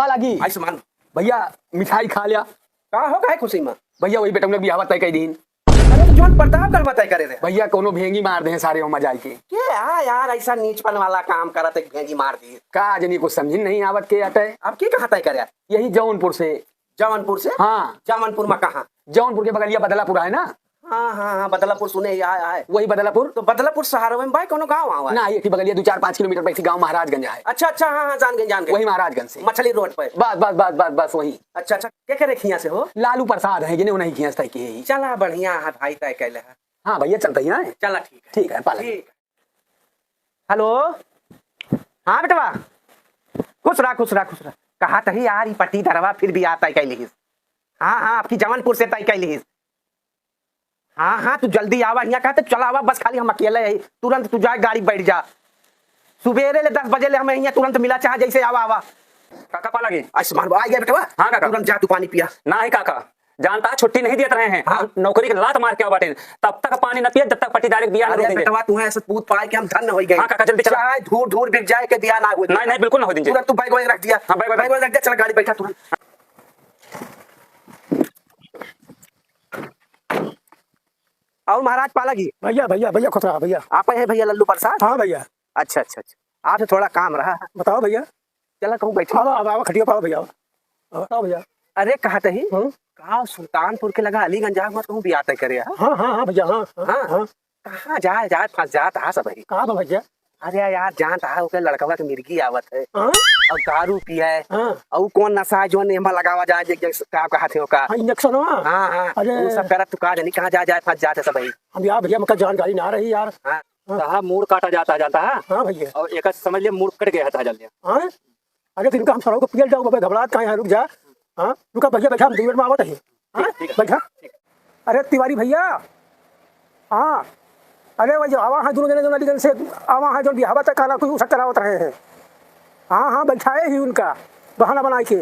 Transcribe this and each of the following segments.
पा लगी आयुष्मान भैया मिठाई खा लिया का हो काहे खुशी में भैया वही बेटा बियाह तय कई दिन अरे तो जोन प्रताप कर बताए करे रे भैया कोनो भेंगी मार दे सारे हो मजाई के क्या यार ऐसा नीचपन वाला काम करत एक भेंगी मार दी का जनी को समझी नहीं आवत के अटे अब की कहा तय करे यही जौनपुर से जौनपुर से हाँ जौनपुर में कहा जौनपुर के बगलिया बदलापुर है ना हाँ हाँ हाँ बदलापुर सुने आए वही बदलापुर तो बदलापुर सहारा में भाई कोनो गाँव आवा ना ये बगलिया 2-4-5 किलोमीटर पे गाँव महाराजगंज है अच्छा अच्छा हाँ हाँ जान गए वही महाराजगंज से मछली रोड पे बस वही अच्छा अच्छा क्या करे खिया से हो लालू प्रसाद है जिन्हें नहीं खींचता की चला बढ़िया है भाई तय कैले है हाँ भैया चलता ही ना चला ठीक है पाला हेलो हाँ बेटवा खुश रहा कहा तही यार पट्टी दरवा फिर भी आता कैली हाँ हाँ आपकी जौनपुर से तय कैली हाँ हाँ तू जल्दी आवा यहाँ कहा तो चला आवा बस खाली हम अकेले है तुरंत तू जाए गाड़ी बैठ जा सुबेरे ले 10 बजे ले हमें यहाँ तुरंत मिला चाहे जैसे आवा काका पा लगे आयुष्मान आ गया बेटवा हाँ काका तुरंत जा तू पानी पिया ना है काका जानता है छुट्टी नहीं देते रहे हैं हाँ? नौकरी की लात मार के बाटे तब तक पानी न पिए जब तक पट्टीदार बियाह अरे बेटवा तू ऐसे पूत पाए के हम धन हो गए हाँ काका जल्दी चला चाहे धूर बिक जाए के बियाह ना हो नहीं बिल्कुल ना हो दीजिए तुरंत तू बैग रख दिया हाँ बैग रख दिया चला गाड़ी बैठा तुरंत और महाराज पालागी भैया खुश रहा भैया आप है भैया लल्लू प्रसाद हाँ भैया अच्छा आपसे थोड़ा काम रहा बताओ भैया चला कहूँ बैठो अब खटिया पाओ भैया बताओ भैया अरे कहा तही कहा सुल्तानपुर के लगा अलीगंज जा कहूँ भी आता करे हाँ भैया हाँ कहाँ जाए फंस जाता है सब कहाँ भैया अरे यार जानता है ओके लड़का के मिर्गी आवत है हाँ और दारू पिया है और कौन नशा है जो नेमा लगावा जाए का कहा थे का इंजेक्शन हाँ अरे वो सब करत तू कहा नहीं कहाँ जाए फंस जाते सब हम यार भैया मुझे जानकारी ना रही यार हाँ मूड काटा जाता है हाँ भैया और एक समझ लिया मूड कट गया था जल्दी हाँ अरे फिर हम सड़क को पियल जाओ घबराहट कहाँ है रुक जा हाँ रुका भैया बैठा हम 2 मिनट में आवत है बैठा अरे तिवारी भैया हाँ अरे वही आवा है दोनों जने जो अलीगंज से आवा है जो बिहावा तक खाना कोई उसका करावत रहे हैं हाँ बैठाए ही उनका बहाना बना के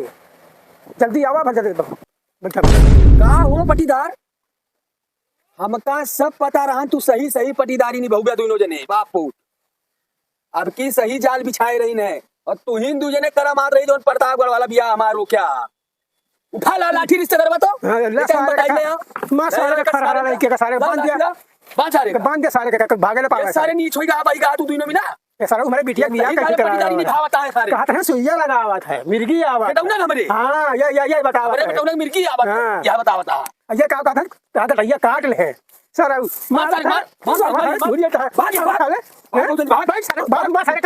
जल्दी आवा भजा दे बैठा कहा हो पटीदार हमका सब पता रहा तू सही पटीदारी निभाऊगा दोनों जने बापू अब की सही जाल बिछाए रही ने और तू हिंदू जने करा मार रही जो प्रतापगढ़ वाला बिया हमारो क्या उठा ला लाठी रिश्तेदार बांध दे सारे के भागे ले पावे सारे नीच होई गा भाई गा तू दोनों में ना ये सारा हमारे बिटिया बियाह कैसे करा रहा है निभावता है सारे कहा था सुइया लगावत है मिर्गी आवत बेटा ना हमरे हां ये बतावत है बेटा मिर्गी आवत या बतावता ये का कहा था भैया काट ले सारा मार भूरिया था भाग भाग सारे